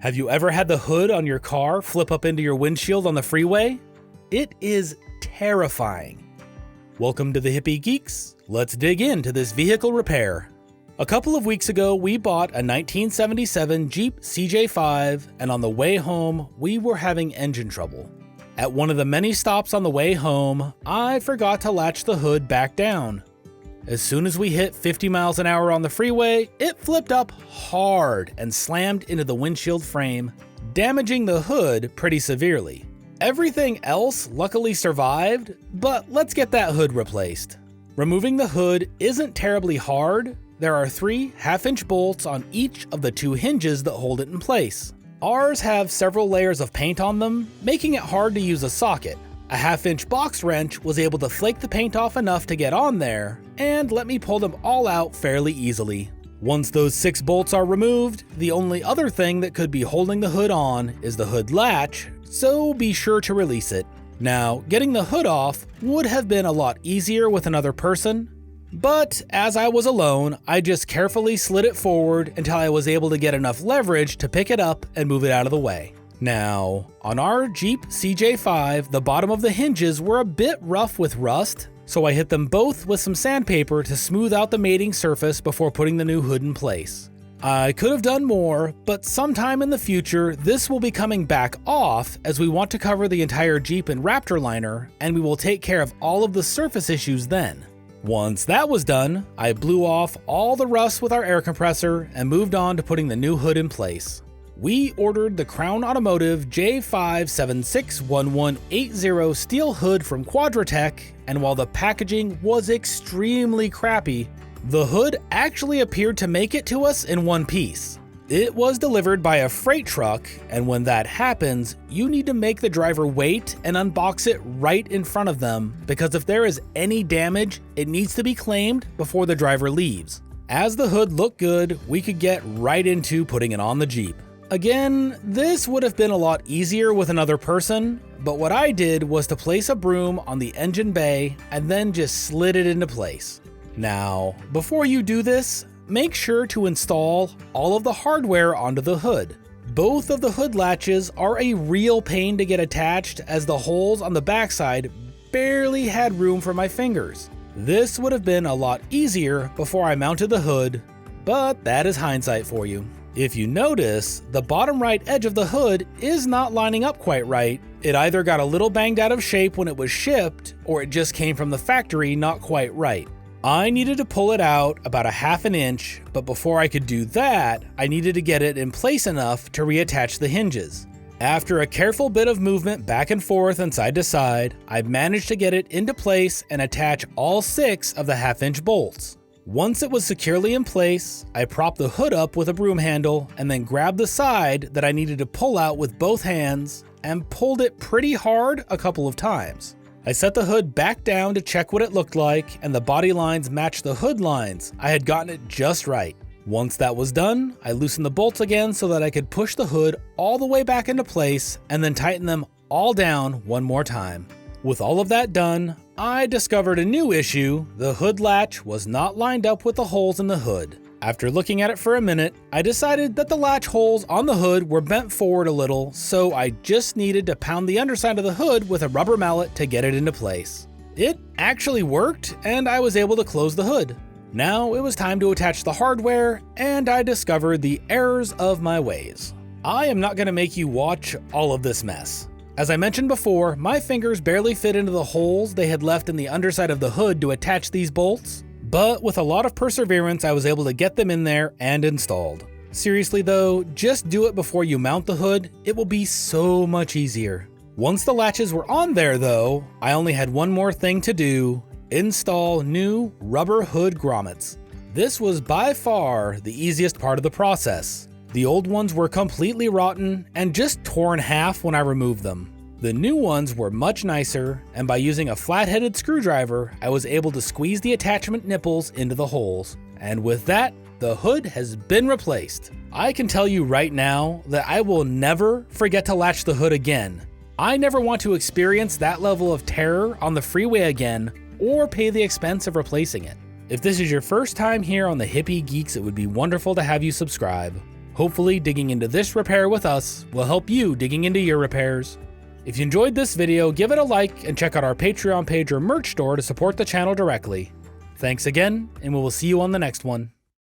Have you ever had the hood on your car flip up into your windshield on the freeway? It is terrifying. Welcome to the Hippie Geeks. Let's dig into this vehicle repair. A couple of weeks ago, we bought a 1977 Jeep CJ5, and on the way home, we were having engine trouble. At one of the many stops on the way home, I forgot to latch the hood back down. As soon as we hit 50 miles an hour on the freeway, it flipped up hard and slammed into the windshield frame, damaging the hood pretty severely. Everything else luckily survived, but let's get that hood replaced. Removing the hood isn't terribly hard. There are 3 half-inch bolts on each of the 2 hinges that hold it in place. Ours have several layers of paint on them, making it hard to use a socket. A half-inch box wrench was able to flake the paint off enough to get on there, and let me pull them all out fairly easily. Once those 6 bolts are removed, the only other thing that could be holding the hood on is the hood latch, so be sure to release it. Now, getting the hood off would have been a lot easier with another person, but as I was alone, I just carefully slid it forward until I was able to get enough leverage to pick it up and move it out of the way. Now, on our Jeep CJ5, the bottom of the hinges were a bit rough with rust, so I hit them both with some sandpaper to smooth out the mating surface before putting the new hood in place. I could have done more, but sometime in the future, this will be coming back off as we want to cover the entire Jeep in Raptor liner, and we will take care of all of the surface issues then. Once that was done, I blew off all the rust with our air compressor and moved on to putting the new hood in place. We ordered the Crown Automotive J5761180 steel hood from Quadratec, and while the packaging was extremely crappy, the hood actually appeared to make it to us in one piece. It was delivered by a freight truck, and when that happens, you need to make the driver wait and unbox it right in front of them, because if there is any damage, it needs to be claimed before the driver leaves. As the hood looked good, we could get right into putting it on the Jeep. Again, this would have been a lot easier with another person, but what I did was to place a broom on the engine bay and then just slid it into place. Now, before you do this, make sure to install all of the hardware onto the hood. Both of the hood latches are a real pain to get attached, as the holes on the backside barely had room for my fingers. This would have been a lot easier before I mounted the hood, but that is hindsight for you. If you notice, the bottom right edge of the hood is not lining up quite right. It either got a little banged out of shape when it was shipped, or it just came from the factory not quite right. I needed to pull it out about a half an inch, but before I could do that, I needed to get it in place enough to reattach the hinges. After a careful bit of movement back and forth and side to side, I managed to get it into place and attach all 6 of the half-inch bolts. Once it was securely in place, I propped the hood up with a broom handle and then grabbed the side that I needed to pull out with both hands and pulled it pretty hard a couple of times. I set the hood back down to check what it looked like, and the body lines matched the hood lines. I had gotten it just right. Once that was done, I loosened the bolts again so that I could push the hood all the way back into place and then tighten them all down one more time. With all of that done, I discovered a new issue. The hood latch was not lined up with the holes in the hood. After looking at it for a minute, I decided that the latch holes on the hood were bent forward a little, so I just needed to pound the underside of the hood with a rubber mallet to get it into place. It actually worked, and I was able to close the hood. Now it was time to attach the hardware, and I discovered the errors of my ways. I am not going to make you watch all of this mess. As I mentioned before, my fingers barely fit into the holes they had left in the underside of the hood to attach these bolts, but with a lot of perseverance, I was able to get them in there and installed. Seriously though, just do it before you mount the hood. It will be so much easier. Once the latches were on there though, I only had one more thing to do: install new rubber hood grommets. This was by far the easiest part of the process. The old ones were completely rotten and just tore in half when I removed them. The new ones were much nicer, and by using a flat-headed screwdriver, I was able to squeeze the attachment nipples into the holes. And with that, the hood has been replaced. I can tell you right now that I will never forget to latch the hood again. I never want to experience that level of terror on the freeway again, or pay the expense of replacing it. If this is your first time here on the Hippie Geeks, it would be wonderful to have you subscribe. Hopefully digging into this repair with us will help you digging into your repairs. If you enjoyed this video, give it a like and check out our Patreon page or merch store to support the channel directly. Thanks again, and we will see you on the next one.